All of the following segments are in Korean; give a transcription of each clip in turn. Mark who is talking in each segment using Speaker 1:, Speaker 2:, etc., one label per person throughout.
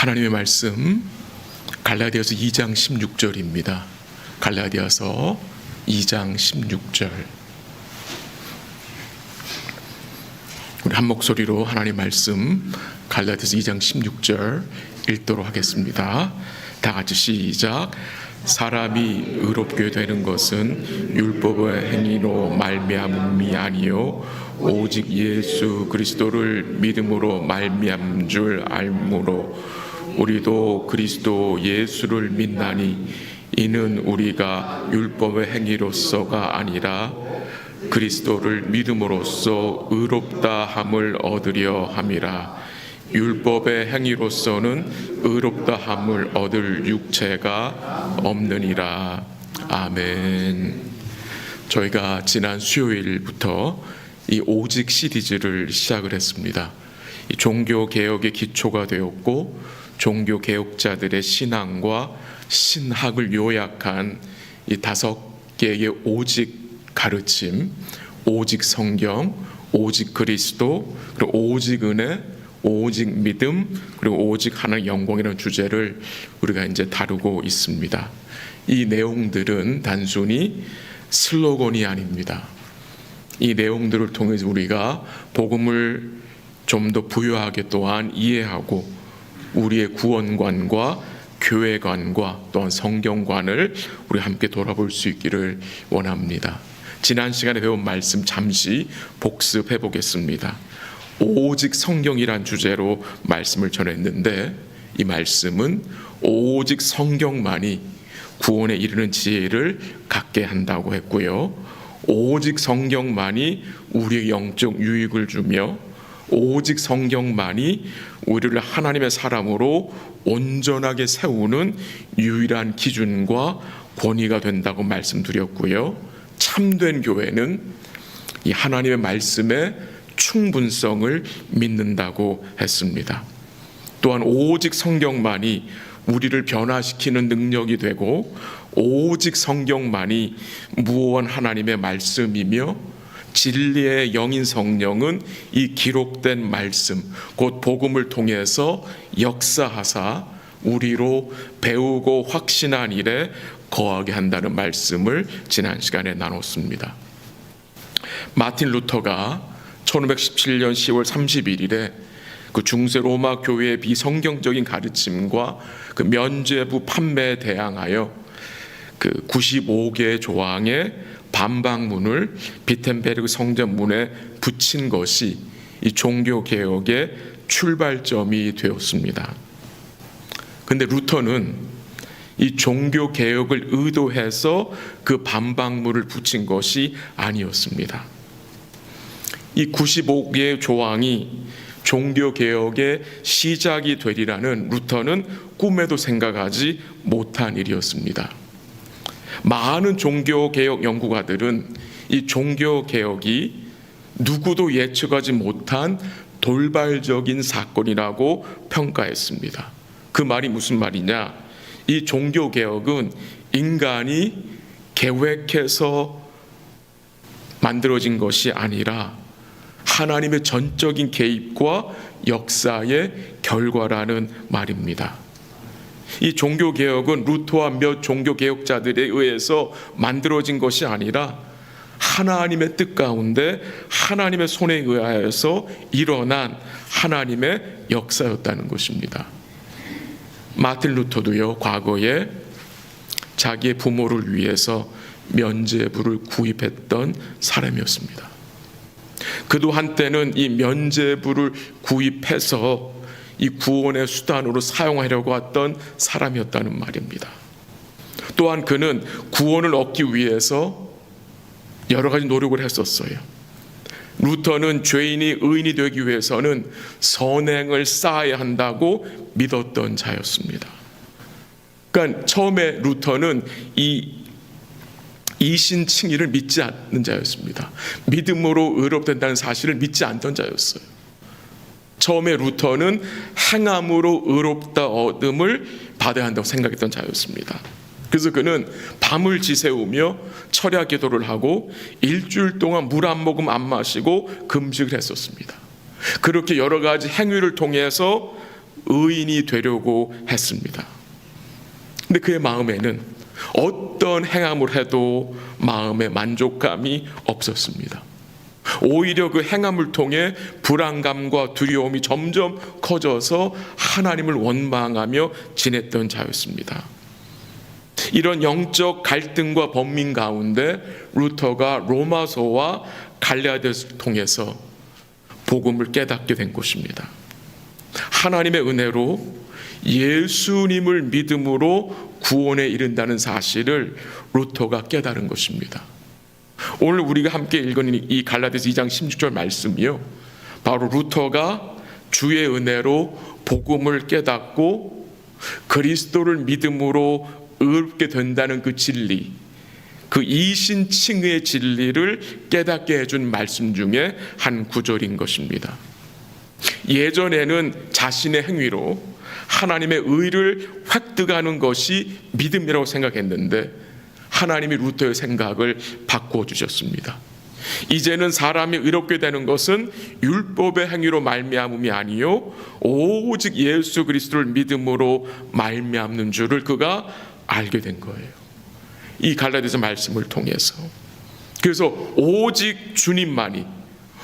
Speaker 1: 하나님의 말씀 갈라디아서 2장 16절입니다. 갈라디아서 2장 16절. 우리 한 목소리로 하나님 말씀 갈라디아서 2장 16절 읽도록 하겠습니다. 다 같이 시작. 사람이 의롭게 되는 것은 율법의 행위로 말미암음이 아니요 오직 예수 그리스도를 믿음으로 말미암은 줄 알므로 우리도 그리스도 예수를 믿나니 이는 우리가 율법의 행위로서가 아니라 그리스도를 믿음으로써 의롭다 함을 얻으려 함이라. 율법의 행위로서는 의롭다 함을 얻을 육체가 없느니라. 아멘. 저희가 지난 수요일부터 이 오직 시리즈를 시작을 했습니다. 이 종교 개혁의 기초가 되었고 종교 개혁자들의 신앙과 신학을 요약한 이 5개의 오직 가르침, 오직 성경, 오직 그리스도, 그리고 오직 은혜, 오직 믿음, 그리고 오직 하나님의 영광이라는 주제를 우리가 이제 다루고 있습니다. 이 내용들은 단순히 슬로건이 아닙니다. 이 내용들을 통해서 우리가 복음을 좀 더 부유하게 또한 이해하고 우리의 구원관과 교회관과 또한 성경관을 우리 함께 돌아볼 수 있기를 원합니다. 지난 시간에 배운 말씀 잠시 복습해 보겠습니다. 오직 성경이란 주제로 말씀을 전했는데 이 말씀은 오직 성경만이 구원에 이르는 지혜를 갖게 한다고 했고요. 오직 성경만이 우리의 영적 유익을 주며 오직 성경만이 우리를 하나님의 사람으로 온전하게 세우는 유일한 기준과 권위가 된다고 말씀드렸고요. 참된 교회는 이 하나님의 말씀의 충분성을 믿는다고 했습니다. 또한 오직 성경만이 우리를 변화시키는 능력이 되고 오직 성경만이 무오한 하나님의 말씀이며 진리의 영인 성령은 이 기록된 말씀 곧 복음을 통해서 역사하사 우리로 배우고 확신한 일에 거하게 한다는 말씀을 지난 시간에 나눴습니다. 마틴 루터가 1517년 10월 31일에 그 중세 로마 교회의 비성경적인 가르침과 그 면죄부 판매에 대항하여 그 95개의 조항의 반박문을 비텐베르그 성전문에 붙인 것이 이 종교 개혁의 출발점이 되었습니다. 그런데 루터는 이 종교 개혁을 의도해서 그 반박문을 붙인 것이 아니었습니다. 이 95개의 조항이 종교 개혁의 시작이 되리라는 루터는 꿈에도 생각하지 못한 일이었습니다. 많은 종교 개혁 연구가들은 이 종교 개혁이 누구도 예측하지 못한 돌발적인 사건이라고 평가했습니다. 그 말이 무슨 말이냐? 이 종교 개혁은 인간이 계획해서 만들어진 것이 아니라 하나님의 전적인 개입과 역사의 결과라는 말입니다. 이 종교개혁은 루터와 몇 종교개혁자들에 의해서 만들어진 것이 아니라 하나님의 뜻 가운데 하나님의 손에 의하여서 일어난 하나님의 역사였다는 것입니다. 마틴 루터도요, 과거에 자기의 부모를 위해서 면죄부를 구입했던 사람이었습니다. 그도 한때는 이 면죄부를 구입해서 이 구원의 수단으로 사용하려고 했던 사람이었다는 말입니다. 또한 그는 구원을 얻기 위해서 여러 가지 노력을 했었어요. 루터는 죄인이 의인이 되기 위해서는 선행을 쌓아야 한다고 믿었던 자였습니다. 그러니까 처음에 루터는 이 이신칭의를 믿지 않는 자였습니다. 믿음으로 의롭된다는 사실을 믿지 않던 자였어요. 처음에 루터는 행함으로 의롭다 얻음을 받아야 한다고 생각했던 자였습니다. 그래서 그는 밤을 지새우며 철야 기도를 하고 일주일 동안 물 한 모금 안 마시고 금식을 했었습니다. 그렇게 여러 가지 행위를 통해서 의인이 되려고 했습니다. 근데 그의 마음에는 어떤 행함을 해도 마음에 만족감이 없었습니다. 오히려 그 행함을 통해 불안감과 두려움이 점점 커져서 하나님을 원망하며 지냈던 자였습니다. 이런 영적 갈등과 번민 가운데 루터가 로마서와 갈라디아서를 통해서 복음을 깨닫게 된 것입니다. 하나님의 은혜로 예수님을 믿음으로 구원에 이른다는 사실을 루터가 깨달은 것입니다. 오늘 우리가 함께 읽은 이 갈라디아서 2장 16절 말씀이요, 바로 루터가 주의 은혜로 복음을 깨닫고 그리스도를 믿음으로 의롭게 된다는 그 진리, 그 이신칭의의 진리를 깨닫게 해준 말씀 중에 한 구절인 것입니다. 예전에는 자신의 행위로 하나님의 의를 획득하는 것이 믿음이라고 생각했는데 하나님이 루터의 생각을 바꿔주셨습니다. 이제는 사람이 의롭게 되는 것은 율법의 행위로 말미암음이 아니요 오직 예수 그리스도를 믿음으로 말미암는 줄을 그가 알게 된 거예요. 이 갈라디아서 말씀을 통해서. 그래서 오직 주님만이,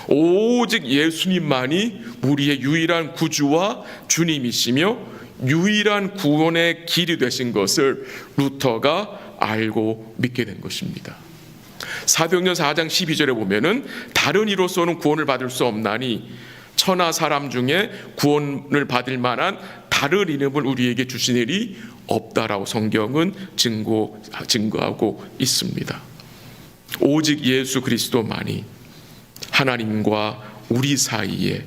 Speaker 1: 오직 예수님만이 우리의 유일한 구주와 주님이시며 유일한 구원의 길이 되신 것을 루터가 알고 믿게 된 것입니다. 사도행전 4장 12절에 보면은 다른 이로서는 구원을 받을 수 없나니 천하 사람 중에 구원을 받을 만한 다른 이름을 우리에게 주신 일이 없다라고 성경은 증거하고 있습니다. 오직 예수 그리스도만이 하나님과 우리 사이에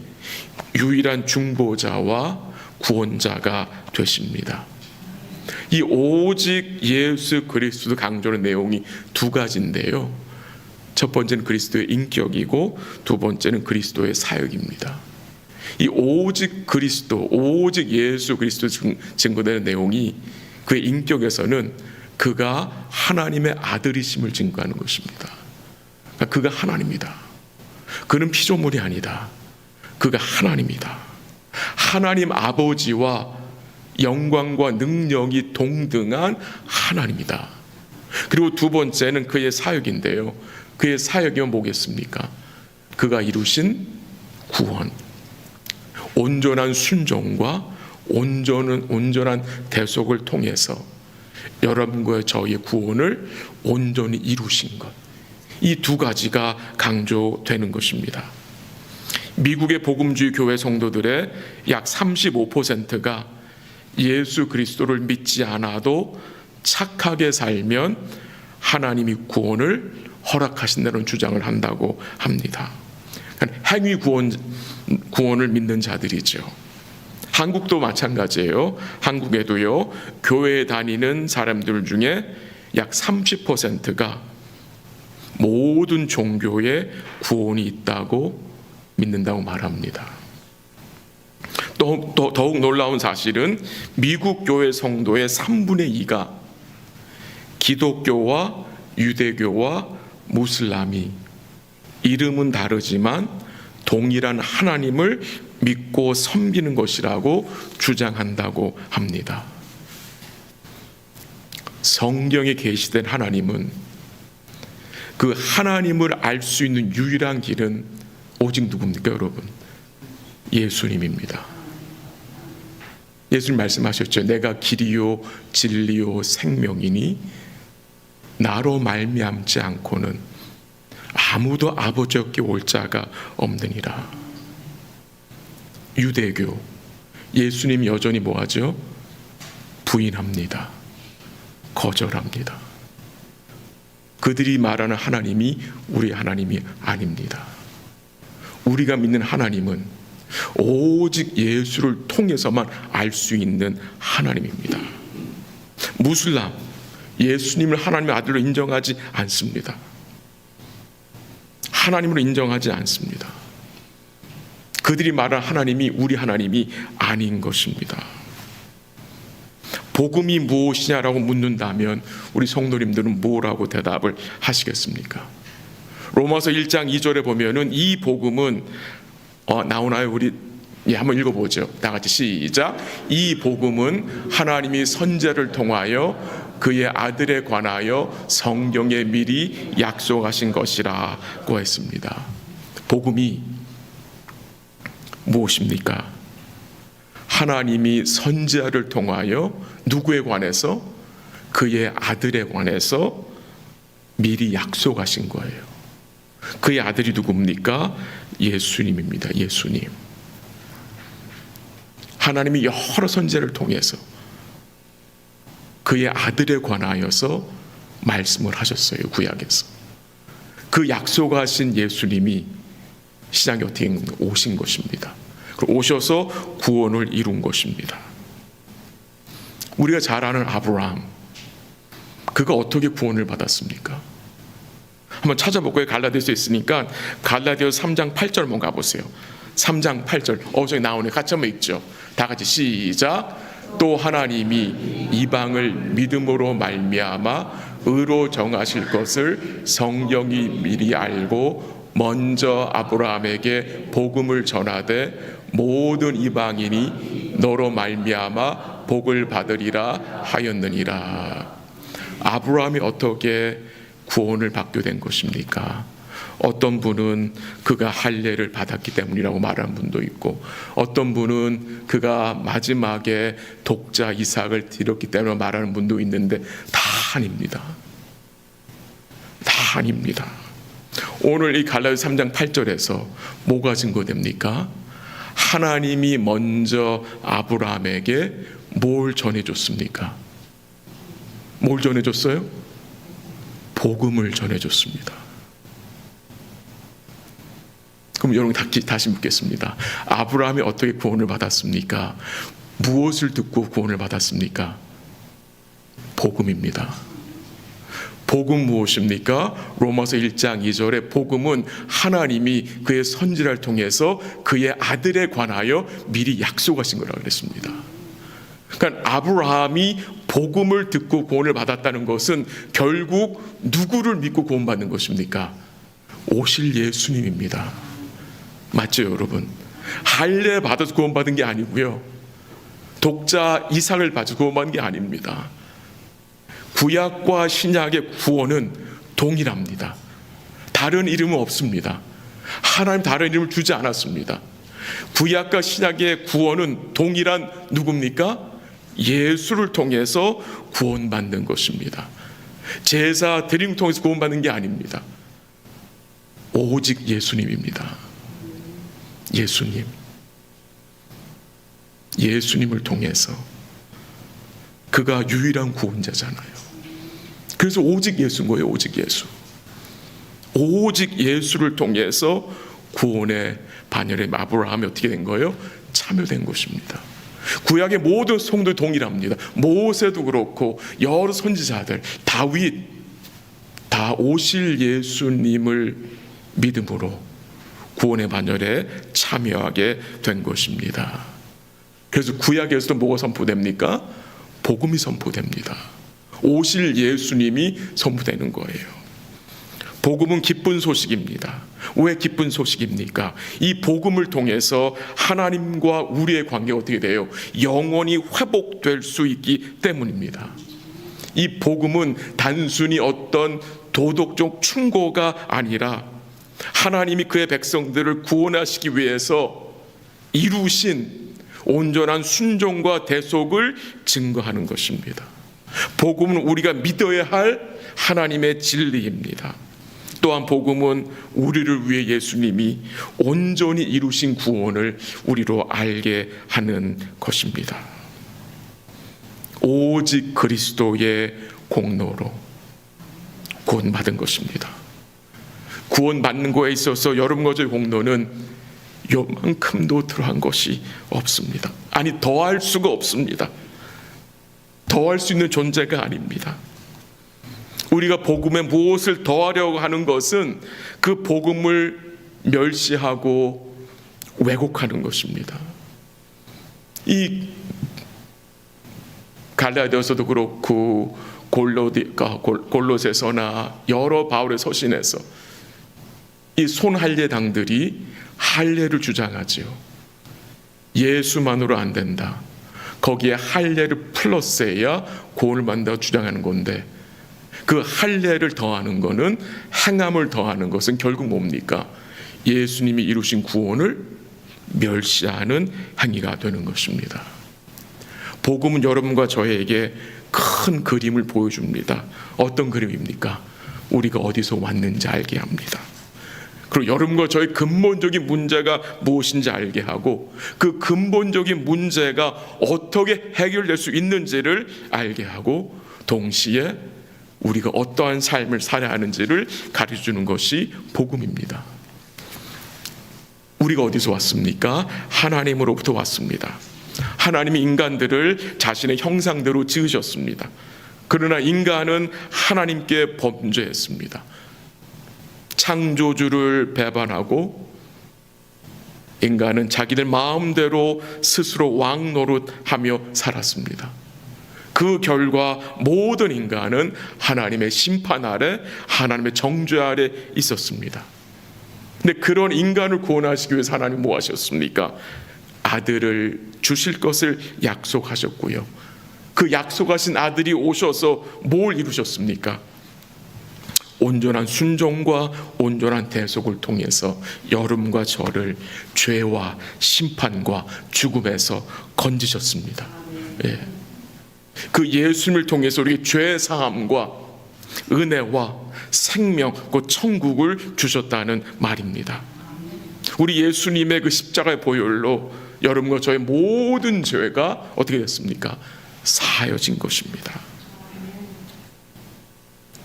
Speaker 1: 유일한 중보자와 구원자가 되십니다. 이 오직 예수 그리스도 강조하는 내용이 두 가지인데요. 첫 번째는 그리스도의 인격이고 두 번째는 그리스도의 사역입니다. 이 오직 그리스도, 오직 예수 그리스도 증거되는 내용이 그의 인격에서는 그가 하나님의 아들이심을 증거하는 것입니다. 그러니까 그가 하나님이다. 그는 피조물이 아니다. 그가 하나님이다. 하나님 아버지와 영광과 능력이 동등한 하나님이다. 그리고 두 번째는 그의 사역인데요. 그의 사역이 뭐겠습니까? 그가 이루신 구원, 온전한 순종과 온전한 대속을 통해서 여러분과 저희의 구원을 온전히 이루신 것, 이 두 가지가 강조되는 것입니다. 미국의 복음주의 교회 성도들의 약 35%가 예수 그리스도를 믿지 않아도 착하게 살면 하나님이 구원을 허락하신다는 주장을 한다고 합니다. 행위 구원을 믿는 자들이죠. 한국도 마찬가지예요. 한국에도요, 교회에 다니는 사람들 중에 약 30%가 모든 종교에 구원이 있다고 믿는다고 말합니다. 더욱 놀라운 사실은 미국 교회 성도의 3분의 2가 기독교와 유대교와 무슬람이 이름은 다르지만 동일한 하나님을 믿고 섬기는 것이라고 주장한다고 합니다. 성경에 계시된 하나님은, 그 하나님을 알 수 있는 유일한 길은 오직 누굽니까, 여러분? 예수님입니다. 예수님 말씀하셨죠. 내가 길이요 진리요 생명이니 나로 말미암지 않고는 아무도 아버지께 올 자가 없느니라. 유대교, 예수님 여전히 뭐하죠? 부인합니다. 거절합니다. 그들이 말하는 하나님이 우리 하나님이 아닙니다. 우리가 믿는 하나님은 오직 예수를 통해서만 알 수 있는 하나님입니다. 무슬람, 예수님을 하나님의 아들로 인정하지 않습니다. 하나님으로 인정하지 않습니다. 그들이 말하는 하나님이 우리 하나님이 아닌 것입니다. 복음이 무엇이냐라고 묻는다면 우리 성도님들은 뭐라고 대답을 하시겠습니까? 로마서 1장 2절에 보면은 이 복음은 나오나요? 우리 예, 한번 읽어보죠. 다 같이 시작. 이 복음은 하나님이 선지자를 통하여 그의 아들에 관하여 성경에 미리 약속하신 것이라고 했습니다. 복음이 무엇입니까? 하나님이 선지자를 통하여 누구에 관해서? 그의 아들에 관해서 미리 약속하신 거예요. 그의 아들이 누굽니까? 예수님입니다. 예수님. 하나님이 여러 선지자를 통해서 그의 아들에 관하여서 말씀을 하셨어요. 구약에서. 그 약속하신 예수님이 신약에 어떻게 오신 것입니다. 오셔서 구원을 이룬 것입니다. 우리가 잘 아는 아브라함, 그가 어떻게 구원을 받았습니까? 한번 찾아볼까요? 갈라디아서에 있으니까 갈라디아서 3장 8절 한번 가보세요. 3장 8절. 저기 나오네. 같이 한번 읽죠. 다 같이 시작. 또 하나님이 이방을 믿음으로 말미암아 의로 정하실 것을 성령이 미리 알고 먼저 아브라함에게 복음을 전하되 모든 이방인이 너로 말미암아 복을 받으리라 하였느니라. 아브라함이 어떻게 구원을 받게 된 것입니까? 어떤 분은 그가 할례를 받았기 때문이라고 말하는 분도 있고, 어떤 분은 그가 마지막에 독자 이삭을 드렸기 때문에 말하는 분도 있는데 다 아닙니다. 다 아닙니다. 오늘 이 갈라디아서 3장 8절에서 뭐가 증거됩니까? 하나님이 먼저 아브라함에게 뭘 전해줬습니까? 뭘 전해줬어요? 복음을 전해줬습니다. 그럼 여러분 다시 묻겠습니다. 아브라함이 어떻게 구원을 받았습니까? 무엇을 듣고 구원을 받았습니까? 복음입니다. 복음 무엇입니까? 로마서 1장 2절에 복음은 하나님이 그의 선지자를 통해서 그의 아들에 관하여 미리 약속하신 거라고 그랬습니다. 그러니까 아브라함이 복음을 듣고 구원을 받았다는 것은 결국 누구를 믿고 구원받는 것입니까? 오실 예수님입니다. 맞죠, 여러분? 할례 받아서 구원받은 게 아니고요. 독자 이삭을 받아서 구원받은 게 아닙니다. 구약과 신약의 구원은 동일합니다. 다른 이름은 없습니다. 하나님 다른 이름을 주지 않았습니다. 구약과 신약의 구원은 동일한 누굽니까? 예수를 통해서 구원받는 것입니다. 제사 드림을 통해서 구원받는 게 아닙니다. 오직 예수님입니다. 예수님을 통해서. 그가 유일한 구원자잖아요. 그래서 오직 예수인 거예요. 오직 예수. 오직 예수를 통해서 구원의 반열에 아브라함이 어떻게 된 거예요? 참여된 것입니다. 구약의 모든 성도도 동일합니다. 모세도 그렇고 여러 선지자들, 다윗 다 오실 예수님을 믿음으로 구원의 반열에 참여하게 된 것입니다. 그래서 구약에서도 뭐가 선포됩니까? 복음이 선포됩니다. 오실 예수님이 선포되는 거예요. 복음은 기쁜 소식입니다. 왜 기쁜 소식입니까? 이 복음을 통해서 하나님과 우리의 관계가 어떻게 돼요? 영원히 회복될 수 있기 때문입니다. 이 복음은 단순히 어떤 도덕적 충고가 아니라 하나님이 그의 백성들을 구원하시기 위해서 이루신 온전한 순종과 대속을 증거하는 것입니다. 복음은 우리가 믿어야 할 하나님의 진리입니다. 또한 복음은 우리를 위해 예수님이 온전히 이루신 구원을 우리로 알게 하는 것입니다. 오직 그리스도의 공로로 구원받은 것입니다. 구원받는 거에 있어서 여러분과의 공로는 요만큼도 들어간 것이 없습니다. 아니, 더할 수가 없습니다. 더할 수 있는 존재가 아닙니다. 우리가 복음에 무엇을 더하려고 하는 것은 그 복음을 멸시하고 왜곡하는 것입니다. 이 갈라디아서도 그렇고 골로새서나 여러 바울의 서신에서 이 손할례당들이 할례를 주장하지요. 예수만으로 안 된다. 거기에 할례를 플러스해야 구원을 받는다고 주장하는 건데, 그 할례를 더하는 거는, 행함을 더하는 것은 결국 뭡니까? 예수님이 이루신 구원을 멸시하는 행위가 되는 것입니다. 복음은 여러분과 저에게 큰 그림을 보여줍니다. 어떤 그림입니까? 우리가 어디서 왔는지 알게 합니다. 그리고 여러분과 저의 근본적인 문제가 무엇인지 알게 하고, 그 근본적인 문제가 어떻게 해결될 수 있는지를 알게 하고, 동시에 우리가 어떠한 삶을 살아야 하는지를 가르쳐주는 것이 복음입니다. 우리가 어디서 왔습니까? 하나님으로부터 왔습니다. 하나님이 인간들을 자신의 형상대로 지으셨습니다. 그러나 인간은 하나님께 범죄했습니다. 창조주를 배반하고 인간은 자기들 마음대로 스스로 왕노릇하며 살았습니다. 그 결과 모든 인간은 하나님의 심판 아래, 하나님의 정죄 아래 있었습니다. 근데 그런 인간을 구원하시기 위해서 하나님 뭐 하셨습니까? 아들을 주실 것을 약속하셨고요. 그 약속하신 아들이 오셔서 뭘 이루셨습니까? 온전한 순종과 온전한 대속을 통해서 여러분과 저를 죄와 심판과 죽음에서 건지셨습니다. 예. 그 예수님을 통해서 우리에게 죄 사함과 은혜와 생명, 그 천국을 주셨다는 말입니다. 우리 예수님의 그 십자가의 보혈로 여러분과 저의 모든 죄가 어떻게 됐습니까? 사하여진 것입니다.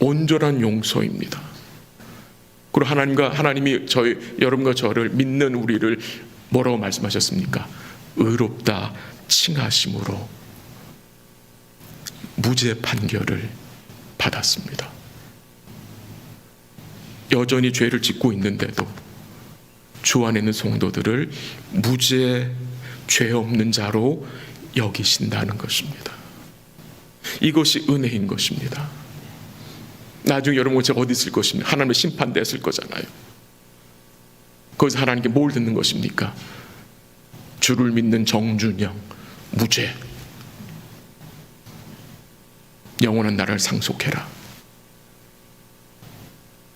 Speaker 1: 온전한 용서입니다. 그리고 하나님이 여러분과 저를 믿는 우리를 뭐라고 말씀하셨습니까? 의롭다 칭하심으로 무죄 판결을 받았습니다. 여전히 죄를 짓고 있는데도 주 안에 있는 성도들을 무죄, 죄 없는 자로 여기신다는 것입니다. 이것이 은혜인 것입니다. 나중에 여러분 제가 어디 있을 것입니까? 하나님의 심판대에 있을 거잖아요. 거기서 하나님께 뭘 듣는 것입니까? 주를 믿는 정준영 무죄, 영원한 나라를 상속해라.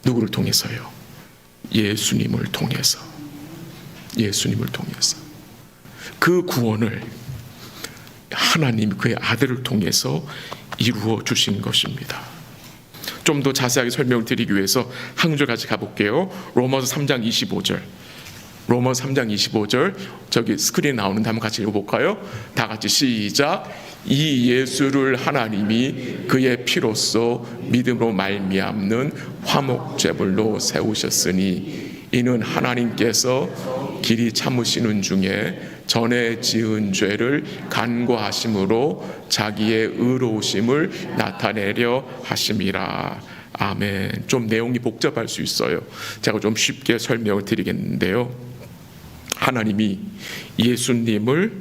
Speaker 1: 누구를 통해서요? 예수님을 통해서. 예수님을 통해서. 그 구원을 하나님이 그의 아들을 통해서 이루어 주신 것입니다. 좀 더 자세하게 설명을 드리기 위해서 한 구절 같이 가볼게요. 로마서 3장 25절. 로마서 3장 25절 저기 스크린에 나오는데 한번 같이 읽어볼까요? 다 같이 시작. 이 예수를 하나님이 그의 피로써 믿음으로 말미암는 화목제물로 세우셨으니 이는 하나님께서 길이 참으시는 중에 전에 지은 죄를 간과하심으로 자기의 의로우심을 나타내려 하심이라. 아멘. 좀 내용이 복잡할 수 있어요. 제가 좀 쉽게 설명을 드리겠는데요. 하나님이 예수님을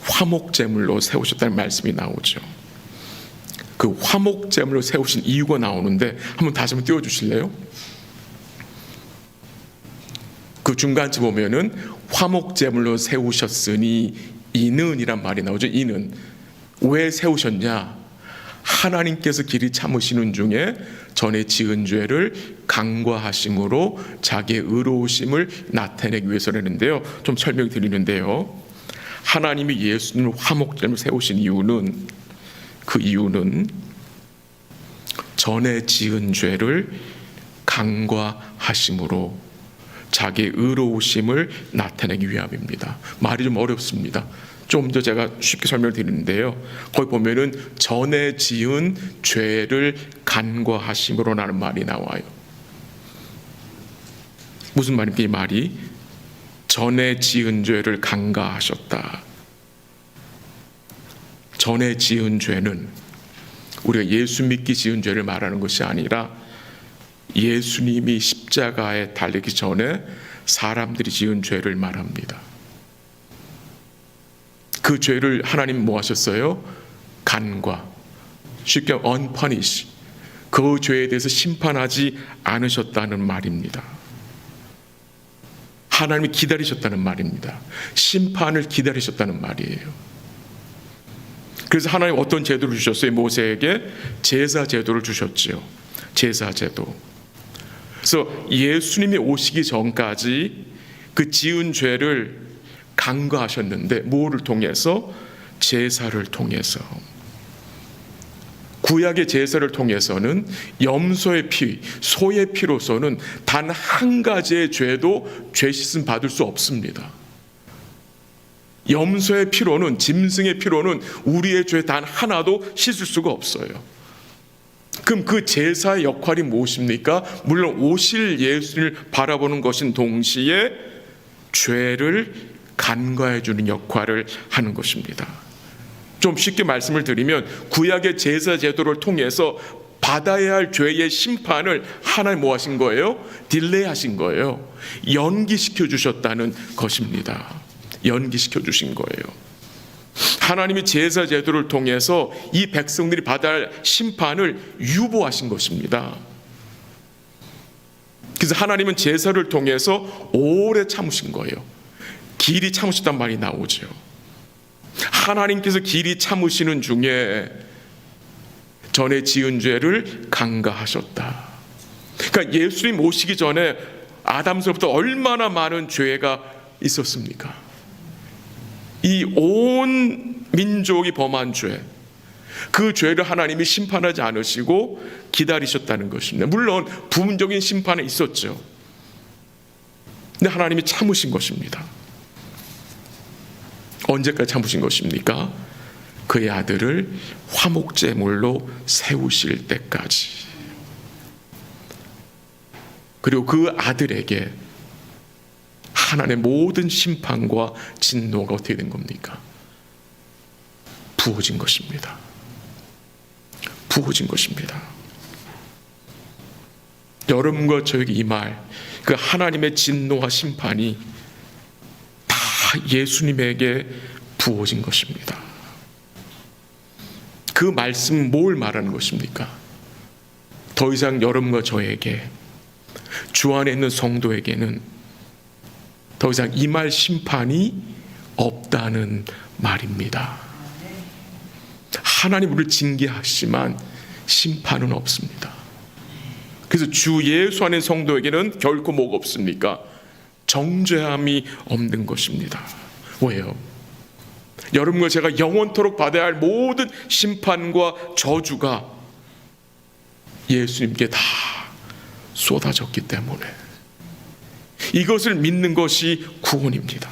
Speaker 1: 화목제물로 세우셨다는 말씀이 나오죠. 그 화목제물로 세우신 이유가 나오는데 한번 다시 한번 띄워주실래요? 그 중간쯤 보면은 화목제물로 세우셨으니 이는이란 말이 나오죠. 이는 왜 세우셨냐? 하나님께서 길이 참으시는 중에 전에 지은 죄를 간과하심으로 자기의 의로우심을 나타내기 위해서라는데요. 좀 설명드리는데요. 하나님이 예수님을 화목제물로 세우신 이유는, 그 이유는 전에 지은 죄를 간과하심으로 자기의 의로우심을 나타내기 위함입니다. 말이 좀 어렵습니다. 좀 더 제가 쉽게 설명을 드리는데요. 거기 보면은 전에 지은 죄를 간과하심으로라는 말이 나와요. 무슨 말입니까? 이 말이 전에 지은 죄를 간과하셨다. 전에 지은 죄는 우리가 예수 믿기 지은 죄를 말하는 것이 아니라 예수님이 십자가에 달리기 전에 사람들이 지은 죄를 말합니다. 그 죄를 하나님 뭐 하셨어요? 간과, 쉽게 unpunished, 그 죄에 대해서 심판하지 않으셨다는 말입니다. 하나님이 기다리셨다는 말입니다. 심판을 기다리셨다는 말이에요. 그래서 하나님 어떤 제도를 주셨어요? 모세에게 제사 제도를 주셨지요. 제사 제도. 그래서 예수님이 오시기 전까지 그 지은 죄를 간과하셨는데 뭐를 통해서? 제사를 통해서. 구약의 제사를 통해서는 염소의 피, 소의 피로서는 단 한 가지의 죄도 죄 씻음 받을 수 없습니다. 염소의 피로는, 짐승의 피로는 우리의 죄 단 하나도 씻을 수가 없어요. 그럼 그 제사의 역할이 무엇입니까? 물론 오실 예수를 바라보는 것인 동시에 죄를 간과해 주는 역할을 하는 것입니다. 좀 쉽게 말씀을 드리면 구약의 제사 제도를 통해서 받아야 할 죄의 심판을 하나님 뭐 하신 거예요? 딜레이 하신 거예요. 연기시켜 주셨다는 것입니다. 연기시켜 주신 거예요. 하나님이 제사 제도를 통해서 이 백성들이 받아야 할 심판을 유보하신 것입니다. 그래서 하나님은 제사를 통해서 오래 참으신 거예요. 길이 참으셨단 말이 나오죠. 하나님께서 길이 참으시는 중에 전에 지은 죄를 간과하셨다. 그러니까 예수님 오시기 전에 아담서부터 얼마나 많은 죄가 있었습니까? 이 온 민족이 범한 죄, 그 죄를 하나님이 심판하지 않으시고 기다리셨다는 것입니다. 물론 부분적인 심판은 있었죠. 근데 하나님이 참으신 것입니다. 언제까지 참으신 것입니까? 그의 아들을 화목제물로 세우실 때까지. 그리고 그 아들에게 하나님의 모든 심판과 진노가 어떻게 된 겁니까? 부어진 것입니다. 부어진 것입니다. 여러분과 저에게 이 말, 그 하나님의 진노와 심판이 다 예수님에게 부어진 것입니다. 그 말씀은 뭘 말하는 것입니까? 더 이상 여러분과 저에게, 주 안에 있는 성도에게는 더 이상 이 말 심판이 없다는 말입니다. 하나님 우리를 징계하시지만 심판은 없습니다. 그래서 주 예수 안에 성도에게는 결코 뭐가 없습니까? 정죄함이 없는 것입니다. 왜요? 여러분과 제가 영원토록 받아야 할 모든 심판과 저주가 예수님께 다 쏟아졌기 때문에 이것을 믿는 것이 구원입니다.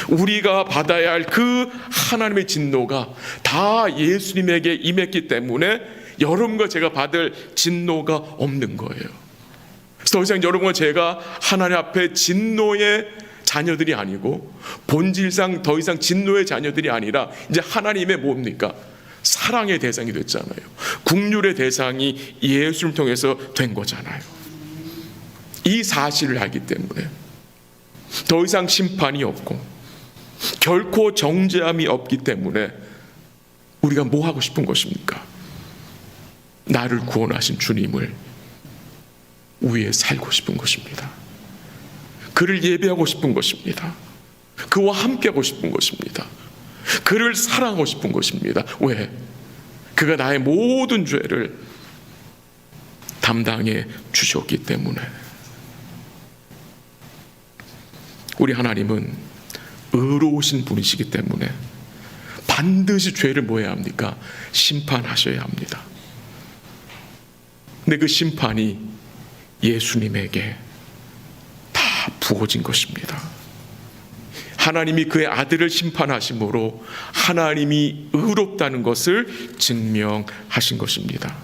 Speaker 1: 우리가 받아야 할 그 하나님의 진노가 다 예수님에게 임했기 때문에 여러분과 제가 받을 진노가 없는 거예요. 더 이상 여러분과 제가 하나님 앞에 진노의 자녀들이 아니고 본질상 더 이상 진노의 자녀들이 아니라 이제 하나님의 뭡니까? 사랑의 대상이 됐잖아요. 긍휼의 대상이 예수를 통해서 된 거잖아요. 이 사실을 알기 때문에 더 이상 심판이 없고 결코 정죄함이 없기 때문에 우리가 뭐 하고 싶은 것입니까? 나를 구원하신 주님을 위해 살고 싶은 것입니다. 그를 예배하고 싶은 것입니다. 그와 함께하고 싶은 것입니다. 그를 사랑하고 싶은 것입니다. 왜? 그가 나의 모든 죄를 담당해 주셨기 때문에. 우리 하나님은 의로우신 분이시기 때문에 반드시 죄를 뭐 해야 합니까? 심판하셔야 합니다. 근데 그 심판이 예수님에게 다 부어진 것입니다. 하나님이 그의 아들을 심판하심으로 하나님이 의롭다는 것을 증명하신 것입니다.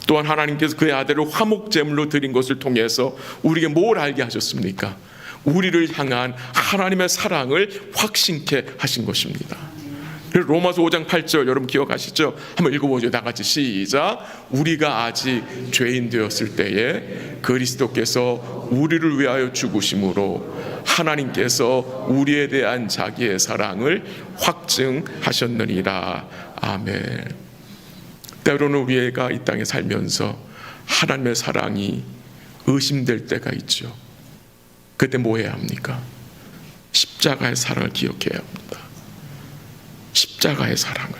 Speaker 1: 또한 하나님께서 그의 아들을 화목제물로 드린 것을 통해서 우리에게 뭘 알게 하셨습니까? 우리를 향한 하나님의 사랑을 확신케 하신 것입니다. 로마서 5장 8절 여러분 기억하시죠? 한번 읽어보죠. 다 같이 시작. 우리가 아직 죄인 되었을 때에 그리스도께서 우리를 위하여 죽으심으로 하나님께서 우리에 대한 자기의 사랑을 확증하셨느니라. 아멘. 때로는 우리가 이 땅에 살면서 하나님의 사랑이 의심될 때가 있죠. 그때 뭐 해야 합니까? 십자가의 사랑을 기억해야 합니다. 십자가의 사랑을,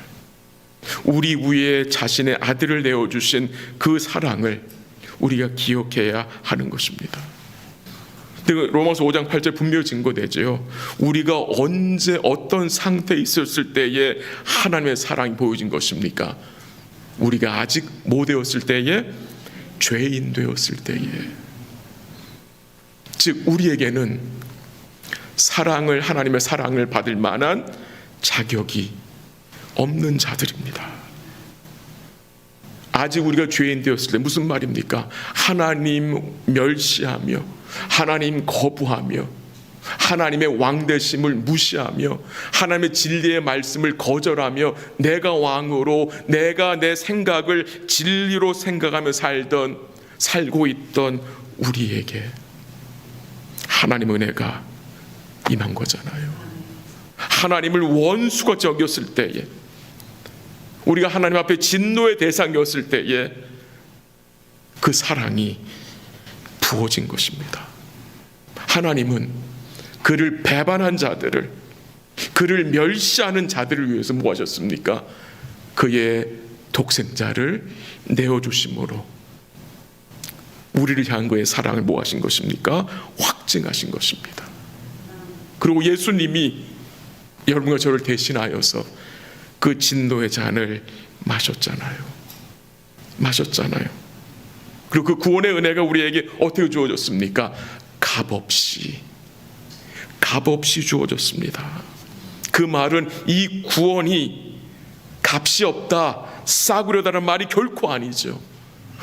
Speaker 1: 우리 위에 자신의 아들을 내어주신 그 사랑을 우리가 기억해야 하는 것입니다. 로마서 5장 8절 분명히 증거되죠. 우리가 언제 어떤 상태에 있었을 때에 하나님의 사랑이 보여진 것입니까? 우리가 아직 뭐 되었을 때에? 죄인 되었을 때에. 즉 우리에게는 사랑을, 하나님의 사랑을 받을 만한 자격이 없는 자들입니다. 아직 우리가 죄인 되었을 때, 무슨 말입니까? 하나님 멸시하며, 하나님 거부하며, 하나님의 왕되심을 무시하며, 하나님의 진리의 말씀을 거절하며, 내가 왕으로, 내가 내 생각을 진리로 생각하며 살고 있던 우리에게 하나님의 은혜가 임한 거잖아요. 하나님을 원수가 여겼을 때에, 우리가 하나님 앞에 진노의 대상이었을 때에 그 사랑이 부어진 것입니다. 하나님은 그를 배반한 자들을, 그를 멸시하는 자들을 위해서 뭐 하셨습니까? 그의 독생자를 내어주심으로 우리를 향한 그의 사랑을 뭐 하신 것입니까? 확증하신 것입니다. 그리고 예수님이 여러분과 저를 대신하여서 그 진노의 잔을 마셨잖아요. 그리고 그 구원의 은혜가 우리에게 어떻게 주어졌습니까? 값없이 주어졌습니다. 그 말은 이 구원이 값이 없다, 싸구려다라는 말이 결코 아니죠.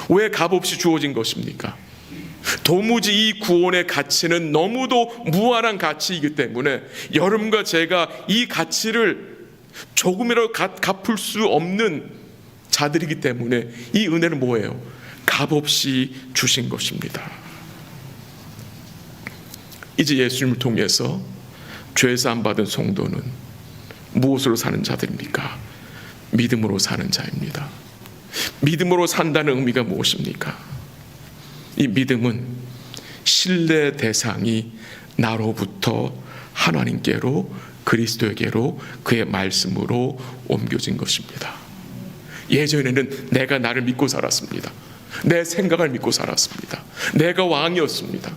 Speaker 1: 왜 값없이 주어진 것입니까? 도무지 이 구원의 가치는 너무도 무한한 가치이기 때문에 여러분과 제가 이 가치를 조금이라도 갚을 수 없는 자들이기 때문에 이 은혜는 뭐예요? 값없이 주신 것입니다. 이제 예수님을 통해서 죄사함 받은 성도는 무엇으로 사는 자들입니까? 믿음으로 사는 자입니다. 믿음으로 산다는 의미가 무엇입니까? 이 믿음은 신뢰 대상이 나로부터 하나님께로, 그리스도에게로, 그의 말씀으로 옮겨진 것입니다. 예전에는 내가 나를 믿고 살았습니다. 내 생각을 믿고 살았습니다. 내가 왕이었습니다.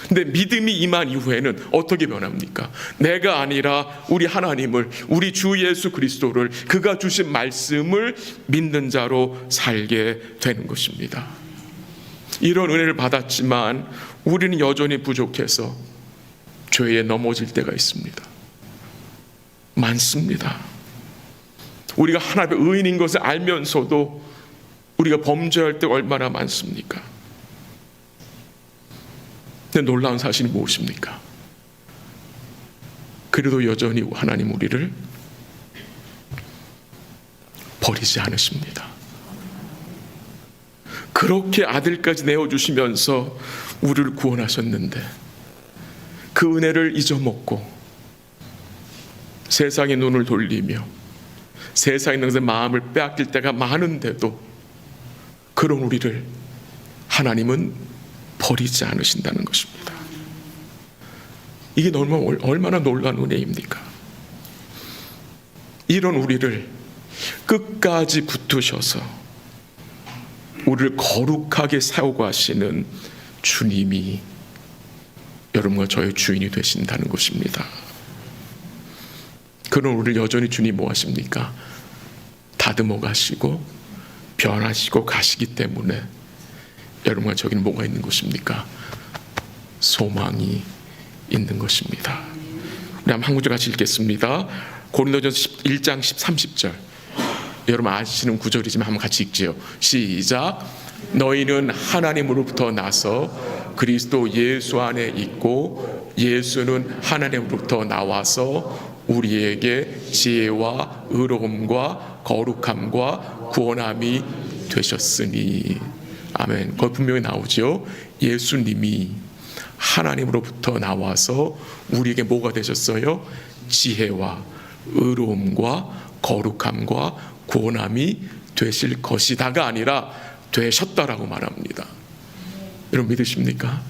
Speaker 1: 근데 믿음이 임한 이후에는 어떻게 변합니까? 내가 아니라 우리 하나님을, 우리 주 예수 그리스도를, 그가 주신 말씀을 믿는 자로 살게 되는 것입니다. 이런 은혜를 받았지만 우리는 여전히 부족해서 죄에 넘어질 때가 있습니다. 많습니다. 우리가 하나님의 의인인 것을 알면서도 우리가 범죄할 때 얼마나 많습니까? 근데 놀라운 사실이 무엇입니까? 그래도 여전히 하나님 우리를 버리지 않으십니다. 그렇게 아들까지 내어주시면서 우리를 구원하셨는데 그 은혜를 잊어먹고 세상의 눈을 돌리며 세상에 있는 것에 마음을 빼앗길 때가 많은데도 그런 우리를 하나님은 버리지 않으신다는 것입니다. 이게 얼마나 놀라운 은혜입니까? 이런 우리를 끝까지 붙드셔서 우리를 거룩하게 세우고 하시는 주님이 여러분과 저의 주인이 되신다는 것입니다. 그런 우리를 여전히 주님 뭐 하십니까? 다듬어 가시고 변하시고 가시기 때문에 여러분과 저기는 뭐가 있는 것입니까? 소망이 있는 것입니다. 우리 한 구절 같이 읽겠습니다. 고린도전서 1장 30절. 여러분 아시는 구절이지만 한번 같이 읽지요. 시작. 너희는 하나님으로부터 나서 그리스도 예수 안에 있고 예수는 하나님으로부터 나와서 우리에게 지혜와 의로움과 거룩함과 구원함이 되셨으니. 아멘. 거기 분명히 나오죠. 예수님이 하나님으로부터 나와서 우리에게 뭐가 되셨어요? 지혜와 의로움과 거룩함과 구원함이 되실 것이다가 아니라 되셨다라고 말합니다. 여러분 믿으십니까?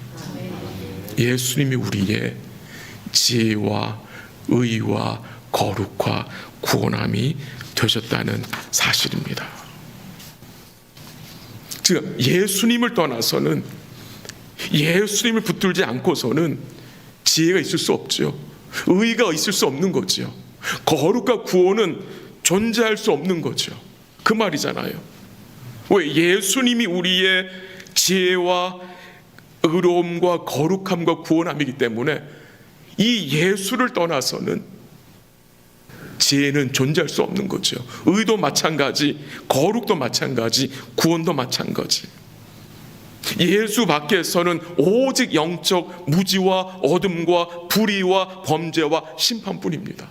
Speaker 1: 예수님이 우리의 지혜와 의와 거룩과 구원함이 되셨다는 사실입니다. 즉 예수님을 떠나서는, 예수님을 붙들지 않고서는 지혜가 있을 수 없죠. 의가 있을 수 없는 거죠. 거룩과 구원은 존재할 수 없는 거죠. 그 말이잖아요. 왜? 예수님이 우리의 지혜와 의로움과 거룩함과 구원함이기 때문에 이 예수를 떠나서는 지혜는 존재할 수 없는 거죠. 의도 마찬가지, 거룩도 마찬가지, 구원도 마찬가지. 예수 밖에서는 오직 영적 무지와 어둠과 불의와 범죄와 심판뿐입니다.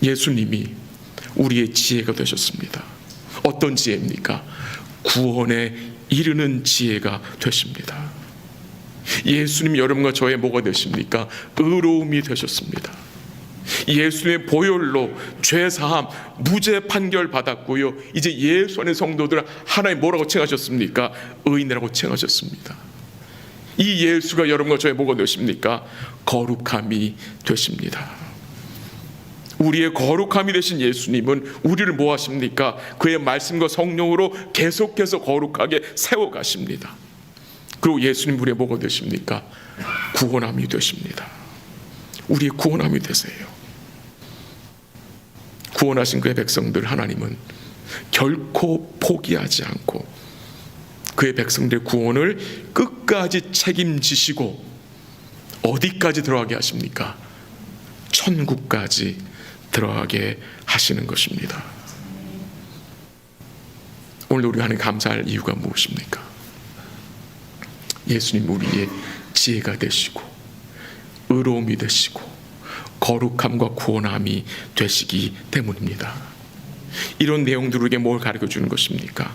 Speaker 1: 예수님이 우리의 지혜가 되셨습니다. 어떤 지혜입니까? 구원에 이르는 지혜가 되십니다. 예수님이 여러분과 저의 뭐가 되십니까? 의로움이 되셨습니다. 예수님의 보혈로 죄사함, 무죄 판결 받았고요. 이제 예수 안의 성도들은 하나님 뭐라고 칭하셨습니까? 의인이라고 칭하셨습니다. 이 예수가 여러분과 저의 뭐가 되십니까? 거룩함이 되십니다. 우리의 거룩함이 되신 예수님은 우리를 뭐 하십니까? 그의 말씀과 성령으로 계속해서 거룩하게 세워가십니다. 그리고 예수님 우리의 뭐가 되십니까? 구원함이 되십니다. 우리의 구원함이 되세요. 구원하신 그의 백성들 하나님은 결코 포기하지 않고 그의 백성들의 구원을 끝까지 책임지시고 어디까지 들어가게 하십니까? 천국까지 들어가게 하시는 것입니다. 오늘 우리가 하는 감사할 이유가 무엇입니까? 예수님 우리의 지혜가 되시고 의로움이 되시고 거룩함과 구원함이 되시기 때문입니다. 이런 내용들에게 뭘 가르쳐 주는 것입니까?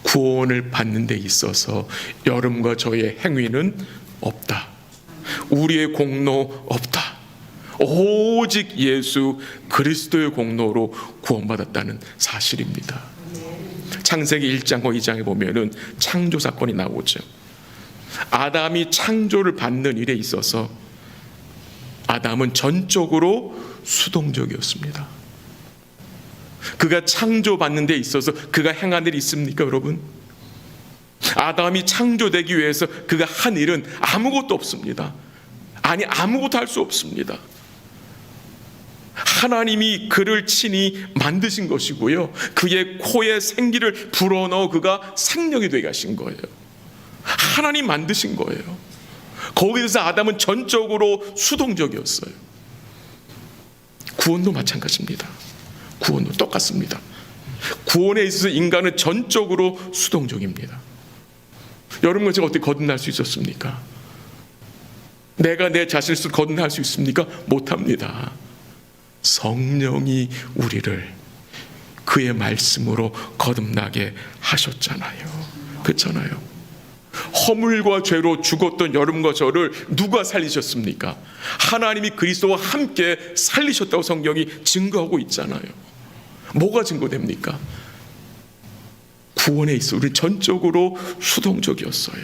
Speaker 1: 구원을 받는 데 있어서 여러분과 저의 행위는 없다. 우리의 공로 없다. 오직 예수 그리스도의 공로로 구원받았다는 사실입니다. 창세기 1장과 2장에 보면은 창조 사건이 나오죠. 아담이 창조를 받는 일에 있어서 아담은 전적으로 수동적이었습니다. 그가 창조받는 데 있어서 그가 행한 일이 있습니까, 여러분? 아담이 창조되기 위해서 그가 한 일은 아무것도 없습니다. 아니, 아무것도 할 수 없습니다. 하나님이 그를 친히 만드신 것이고요. 그의 코에 생기를 불어넣어 그가 생명이 되게 하신 거예요. 하나님 만드신 거예요. 거기에서 아담은 전적으로 수동적이었어요. 구원도 마찬가지입니다. 구원도 똑같습니다. 구원에 있어서 인간은 전적으로 수동적입니다. 여러분과 제가 어떻게 거듭날 수 있었습니까? 내가 내 자신을 거듭날 수 있습니까? 못합니다. 성령이 우리를 그의 말씀으로 거듭나게 하셨잖아요. 그렇잖아요. 허물과 죄로 죽었던 여러분과 저를 누가 살리셨습니까? 하나님이 그리스도와 함께 살리셨다고 성경이 증거하고 있잖아요. 뭐가 증거됩니까? 구원에 있어 우리 전적으로 수동적이었어요.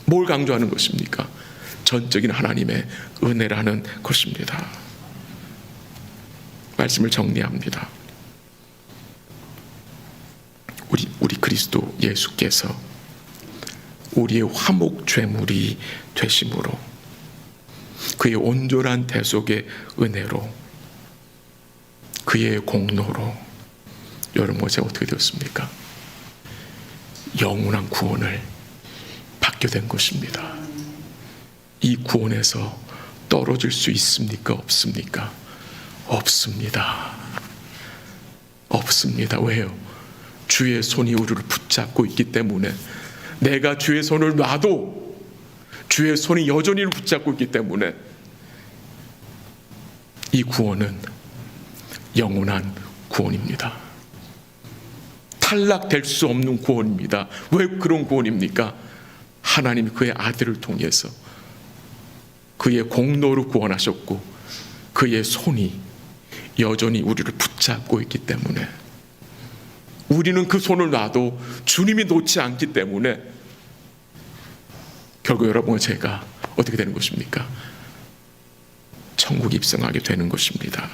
Speaker 1: 뭘 강조하는 것입니까? 전적인 하나님의 은혜라는 것입니다. 말씀을 정리합니다. 우리 그리스도 예수께서 우리의 화목 죄물이 되심으로 그의 온전한 대속의 은혜로 그의 공로로 여러분과 제가 어떻게 되었습니까? 영원한 구원을 받게 된 것입니다. 이 구원에서 떨어질 수 있습니까? 없습니까? 없습니다. 없습니다. 왜요? 주의 손이 우리를 붙잡고 있기 때문에. 내가 주의 손을 놔도 주의 손이 여전히 붙잡고 있기 때문에 이 구원은 영원한 구원입니다. 탈락될 수 없는 구원입니다. 왜 그런 구원입니까? 하나님이 그의 아들을 통해서 그의 공로로 구원하셨고 그의 손이 여전히 우리를 붙잡고 있기 때문에 우리는 그 손을 놔도 주님이 놓지 않기 때문에 결국 여러분과 제가 어떻게 되는 것입니까? 천국 입성하게 되는 것입니다.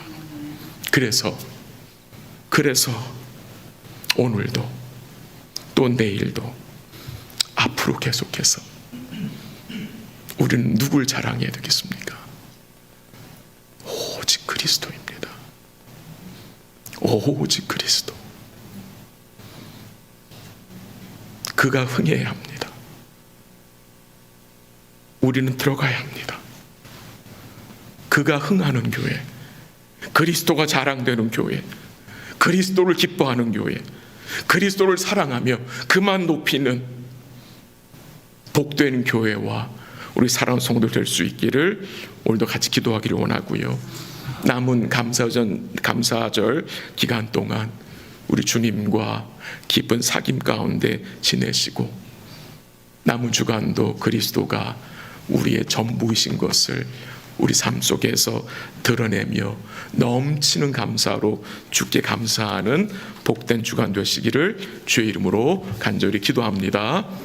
Speaker 1: 그래서 오늘도 또 내일도 앞으로 계속해서 우리는 누굴 자랑해야 되겠습니까? 오직 그리스도입니다. 오직 그리스도. 그가 흥해야 합니다. 우리는 들어가야 합니다. 그가 흥하는 교회, 그리스도가 자랑되는 교회, 그리스도를 기뻐하는 교회, 그리스도를 사랑하며 그만 높이는 복되는 교회와 우리 사랑하는 성도 될 수 있기를 오늘도 같이 기도하기를 원하고요. 남은 감사절 기간 동안 우리 주님과 깊은 사귐 가운데 지내시고 남은 주간도 그리스도가 우리의 전부이신 것을 우리 삶 속에서 드러내며 넘치는 감사로 주께 감사하는 복된 주간 되시기를 주의 이름으로 간절히 기도합니다.